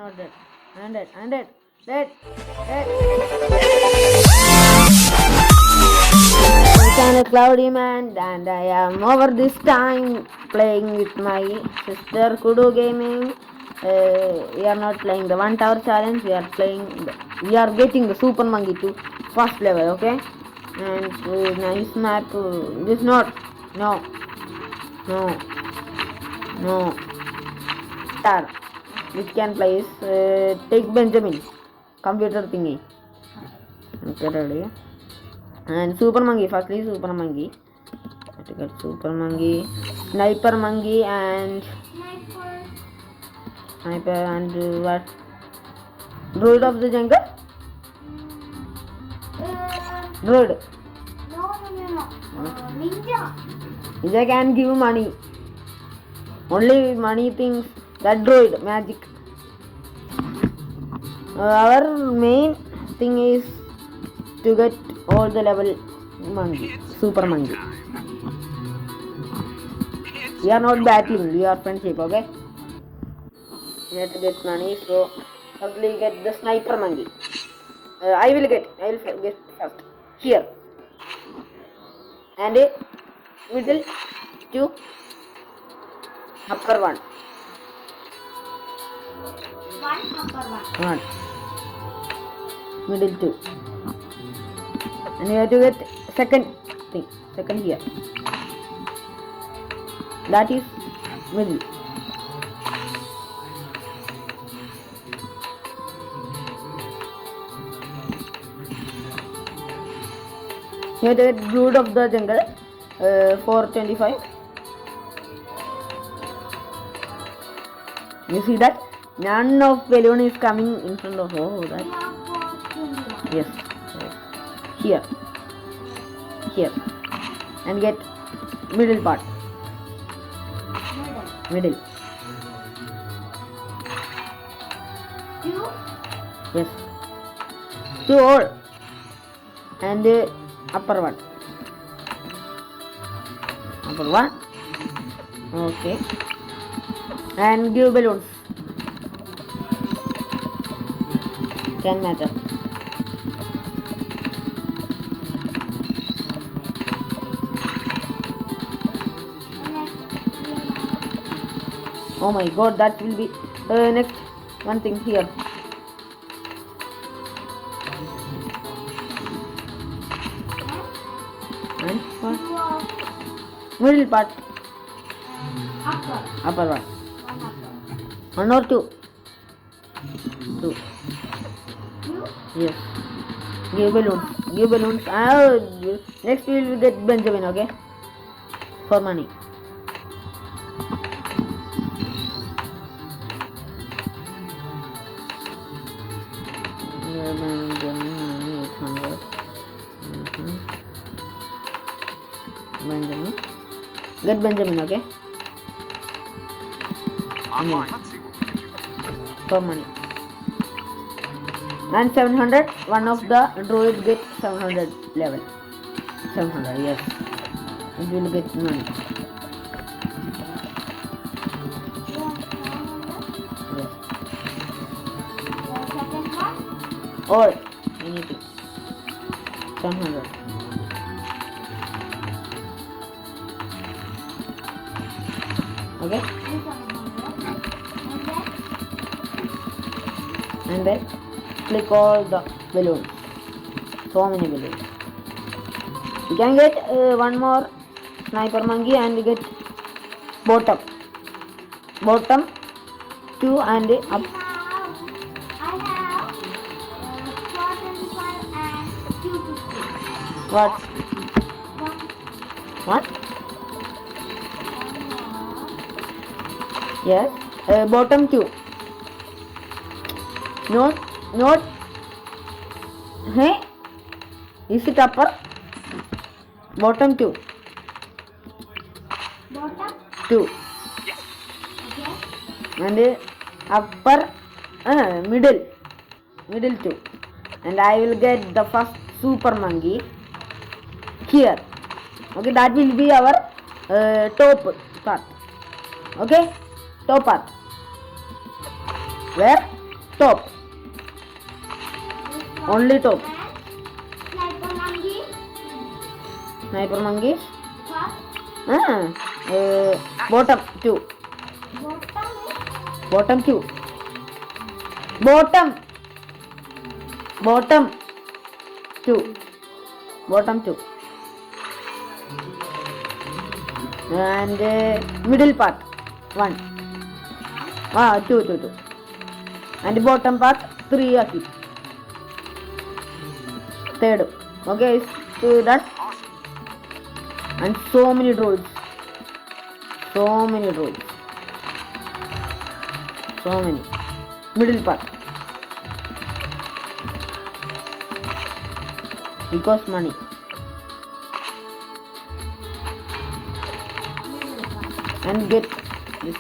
not dead. I'm dead. I'm dead. Dead. Dead. I'm a cloudy man, and I am over this time playing with my sister Kudu Gaming. We are not playing the 1 tower challenge. We are getting the Super Monkey to first level. Okay, and nice map. This not. No. No. No. Star. Which can play is take Benjamin. Computer thingy. Okay, ready. And Super Monkey. Firstly, Super Monkey. I get Super Monkey, Sniper Monkey, and Sniper and what? Druid of the Jungle. Druid. No. Ninja. Ninja can give money. Only money things. That Druid magic. Our main thing is to get all the level monkey, Super Monkey. We are not battling, we are friendship, okay? We have to get money, so firstly get the Sniper Monkey. I will get first. Here. And middle to upper one. One. Middle two. And you have to get second here. That is middle. You have to get Brood of the Jungle, 425. You see that? None of balloon is coming in front of that. Yes. Here. And get middle part. Middle. Two. Yes. Two all. And upper one. Upper one. Okay. And give balloons. Can matter. Oh my god, that will be next one thing here. And what? Middle part. Upper one. One or two? Two. Yes. Give balloons. Next we will get Benjamin, okay? For money. Benjamin. Get Benjamin, okay? For money. And 700. One of the druid get 700 level. 700, yes. It will get money. Yes. Or anything. 700. Okay. And then click all the balloons. So many balloons. You can get one more Sniper Monkey and get bottom. Bottom 2 and up. I have 425 and 250. What? What? Yes. Bottom 2. Not. Hey. Is it upper? Bottom 2. Bottom 2. okay. And upper middle 2. And I will get the first Super Monkey here. Okay, that will be our top part. Okay, top part. Where? top. Only top. Sniper monkey. Sniper monkeys. First. Bottom 2. Bottom is Bottom 2. Bottom 2. Bottom 2. And middle part 1. 2. And bottom part 3 aki. Third. Okay, so that. And so many droids. So many. Middle part. Because money. And get this.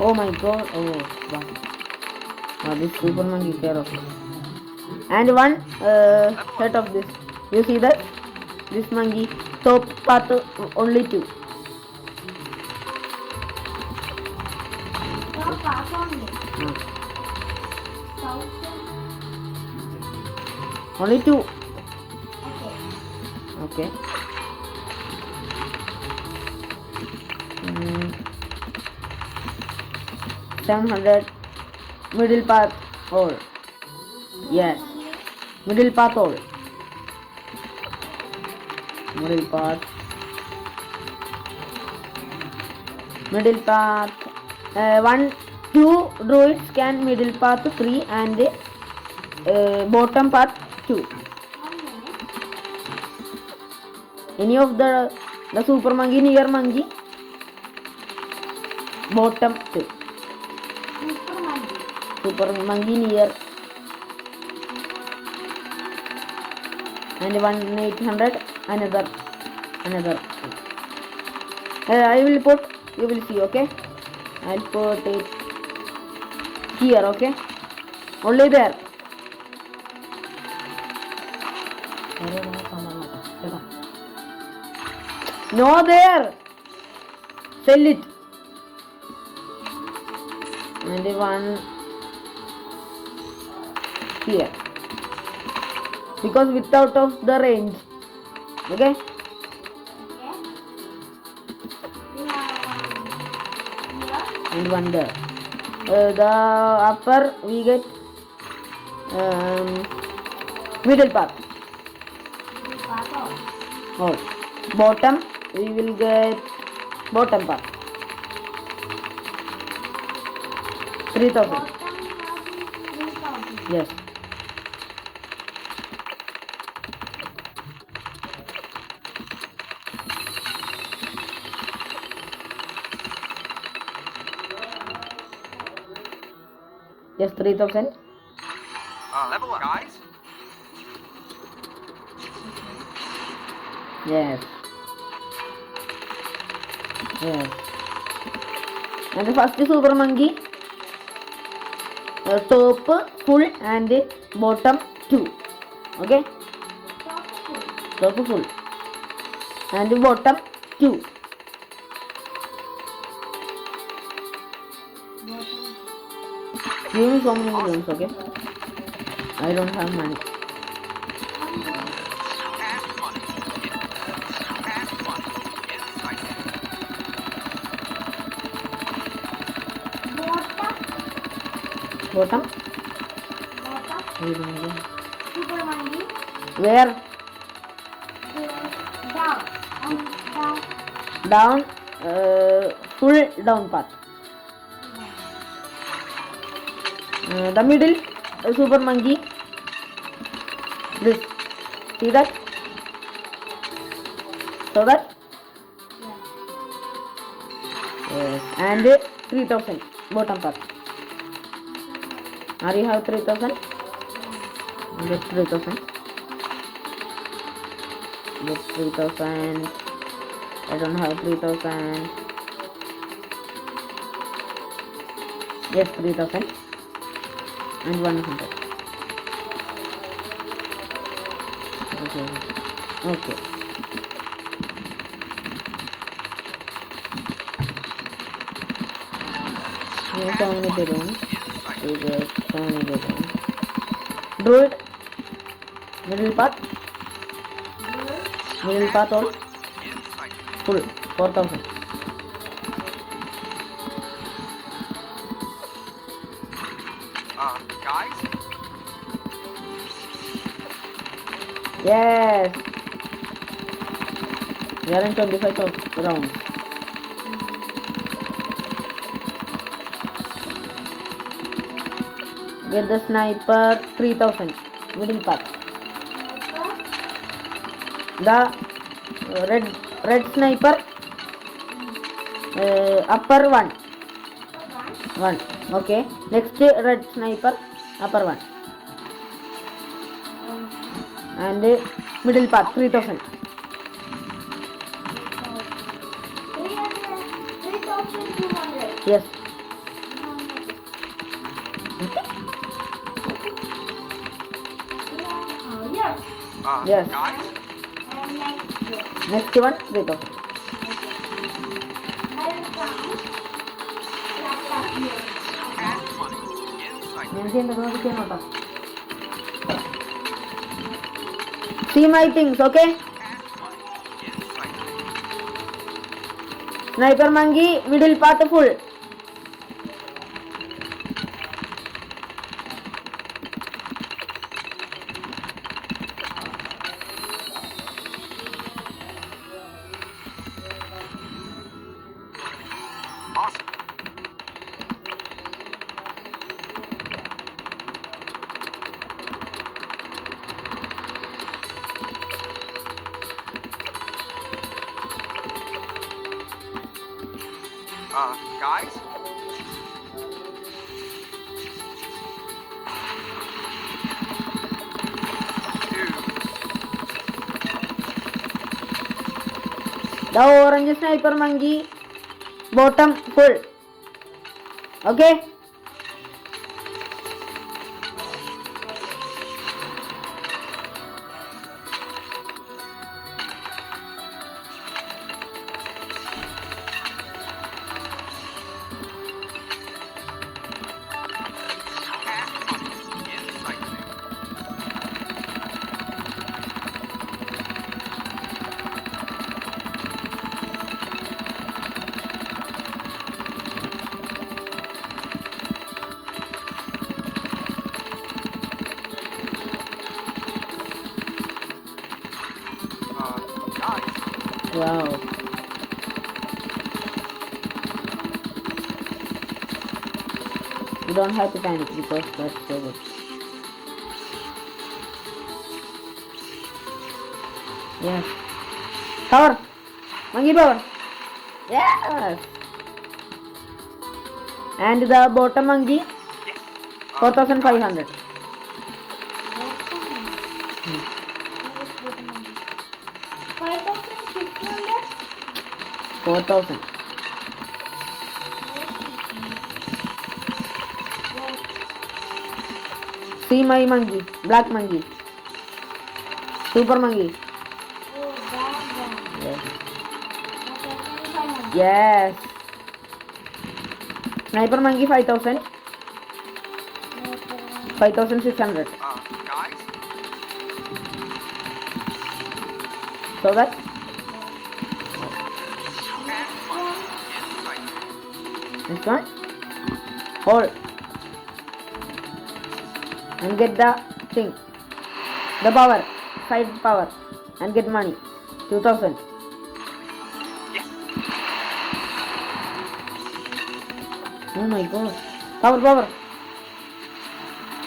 Oh my god. Oh wow. This super monkey care of it. And one set of this. You see that? This monkey top part only 2. top part only. South. Only 2. Okay. Okay. 700. Middle part all. Yes. Middle part all. Middle part. One, 2 droids can middle part 3 and bottom part 2. 1 minute. Any of the super monkey near monkey bottom 2. Super monkey. Super monkey near and 1,800 another. I will put, you will see, okay? I'll put it here, okay? Only there. No there. Sell it. And one here. Because without of the range. Okay? Okay. We have here. And one there. The upper we get middle part. We part all. Oh. Bottom we will get bottom part. 3,000. Bottom part is 3,000. Yes. Yes, 3,000. Level up, guys. Yes. And the first super monkey, top full and bottom 2. Okay, Top top full. full and bottom 2. Bottom. Give me so many millions, okay? I don't have money. Cash money. Cash money. Inside. Bottom. Bottom? Bottom. I don't know. Super monkey. Where? Down. Down. Down, full down part. The middle, super monkey. This. See that? So that? Yeah. Yes. And 3,000 bottom part. Are you have 3,000? Get 3,000. Get 3,000. I don't have 3,000. Yes, 3,000. And 100. Okay. Yes, how many balloons? to get so many data. Druid, middle path all, In sight. full, 4000. Guys? Yes! We are in 25 rounds. Get the sniper 3000, middle path. The red sniper upper one. Okay. Next red sniper upper one. And middle path 3000. 3,200. Yes. Yes. Yes. Guys? And next. Next one 3000. I will count. Laptop here. Cash money. In sight. See my things, okay? Cash money. In sight. Sniper monkey, middle path full. Awesome. Guys? The orange sniper monkey, bottom full. Okay? Cash money. In sight. Guys? Wow. You don't have to panic because that's so good. Yes. Power. Monkey power. Yes. And the bottom monkey, Yes. 4500. 5,600. 4000. See my monkey, black monkey, super monkey. Oh, that. Yes. Okay, 2,500. Yes. Sniper monkey 5000, 5600. Guys? So that Cash money. In sight. this one, hold and get the thing, the power, side power, and get money, 2000. Yes. Oh my god, power.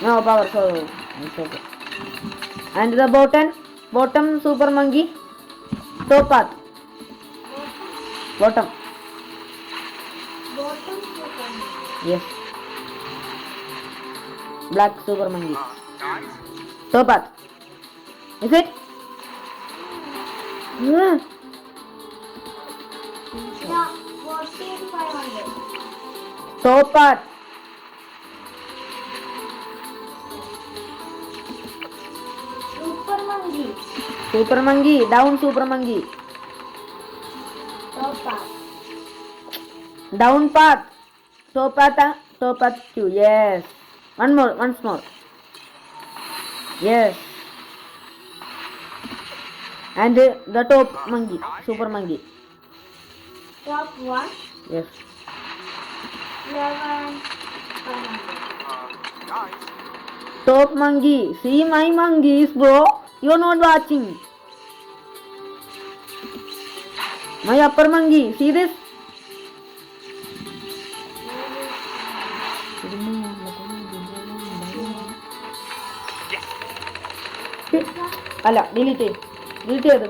No power, so it's okay. And the bottom super monkey, top path, bottom. Bottom 2,000. Yes. Black super monkey. Guys? Top path. Is it? Yeah. Yeah, 4,500. Top path. Super monkey. Super monkey. Down super monkey. Top path. Down path. Top path. Top path 2. Yes. One more, once more. Yes. And the top monkey, super monkey. Top 1, Yes. 11, 500. Guys. Top monkey. See my monkeys, bro. You're not watching. My upper monkey. See this? അല്ല delete ചെയ്ത്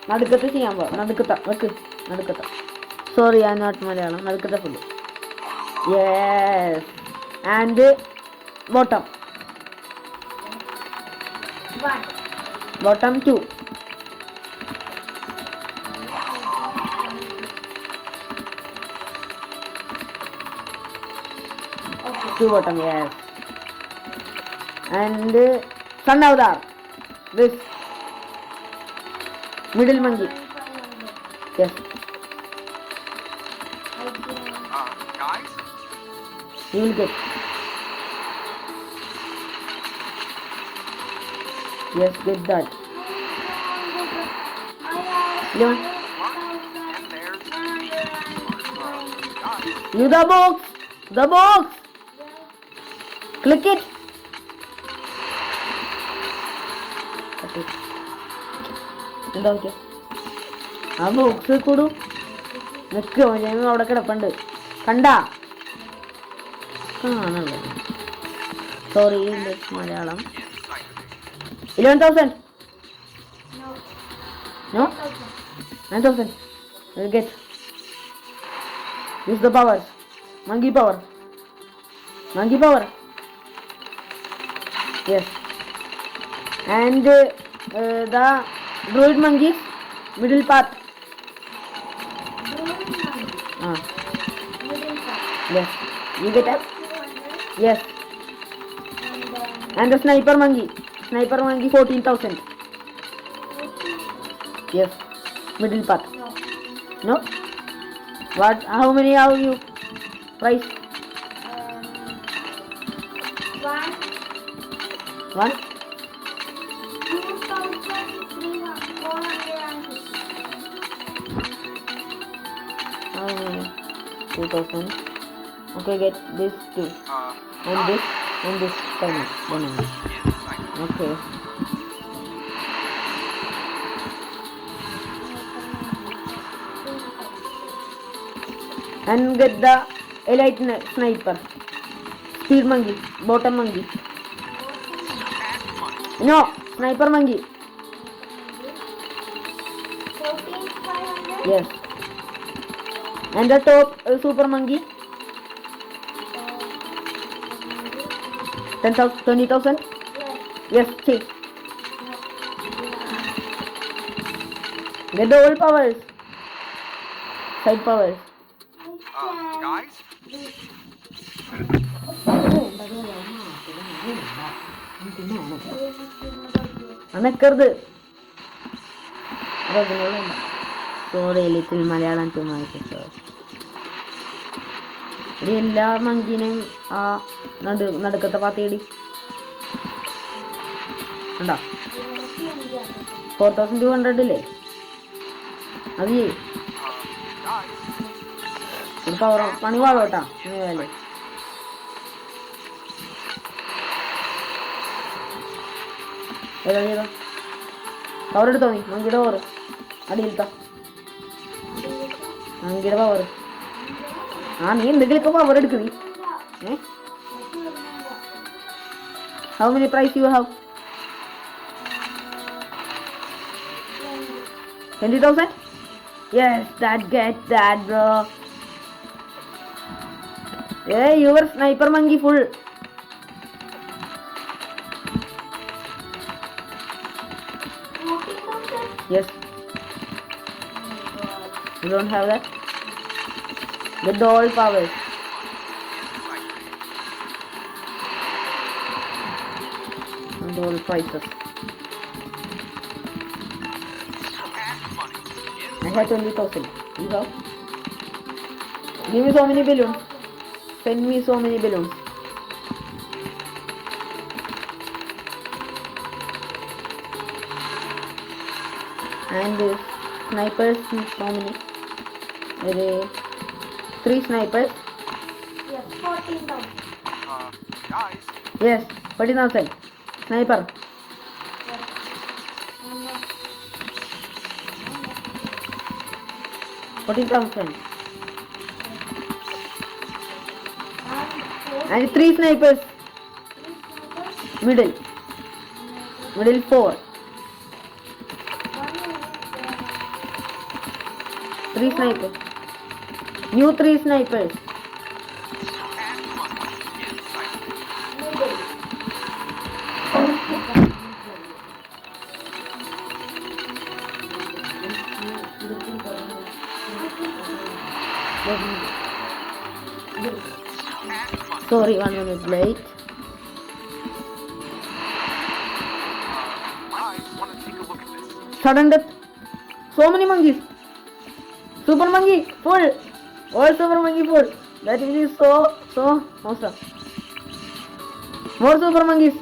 നടുക്കത്ത് ചെയ്യാൻ പോ നടുക്കത്ത വെക്ക് നടുക്കത്ത sorry I not Malayalam നടുക്കത്ത full yes and bottom 1. Bottom 2 2 bottom, yes. And sun avatar, this middle monkey, 500. yes. Guys. You will get, yes, get that. 11. And there's guys. You the box. Click it. Okay. എന്താ okay ആ box കൂടു നിൽക്കോ ഞാൻ അവിടെ കിടപ്പുണ്ട് കണ്ടാ കാണല്ലോ sorry English Malayalam 11,000 no 9,000 we'll get use the powers monkey power yes and the druid monkeys middle path yes you get it 200. yes and the sniper monkey 14,000 yes middle path no what how many have you price 1 2,000 okay get this too and this time okay and get the elite sniper speed monkey bottom monkey no sniper monkey 14,500. yes and the top super monkey 10,000 20,000 yes see get the all powers side powers Guys. അനക്കരുത് sorry little Malayalam to my sister ഇത് എല്ലാ മങ്കിനെയും ആ നടുക്കത്തെ പാത്തിയടി ഉണ്ടോ 4,200 ഇല്ലേ അത് ചെയ്യ് ഒരു power പണി പാടോട്ടാ വേലേ ഏതാ പവർ എടുത്തോ നീ മങ്കിയുടെ പവർ അടിയിലത്താ മങ്കിയുടെ പവർ ആ നീ എന്തെങ്കിലുമൊക്കെ പവർ എടുക്ക് നീ how many price you have 20,000 yes get that bro hey your sniper monkey full yes you don't have that get the all powers and all prices I have 20,000 you have give me so many balloons send me so many balloons And snipers, so many. 3 snipers. Yes, 14 down. Guys, Yes, 14,000. Sniper. Yes. And, 14,000. four And 3 snipers. snipers. Middle. Middle 4. 3 snipers. New 3 snipers. Middle. Sorry, 1 minute late. guys, want to take a look at this? Sudden death. So many monkeys. Super monkey full. All super monkey full. That is so awesome. More super monkeys.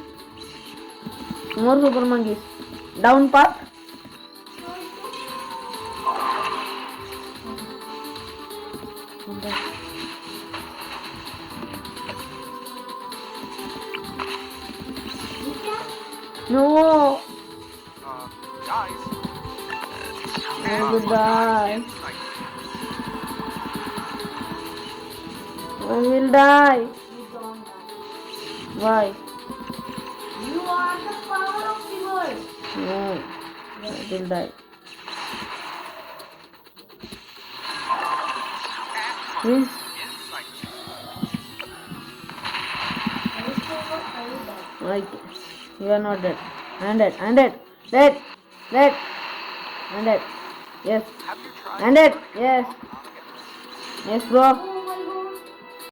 More super monkeys. Down path. No. Guys. I will die. I will die. You don't die. Why? You are the power of the world. No. I will die. Hmm? Like, you are not dead. I'm dead. I'm dead. Dead. Dead. I'm dead. Yes. Have you tried? I'm dead. Yes. Yes, bro.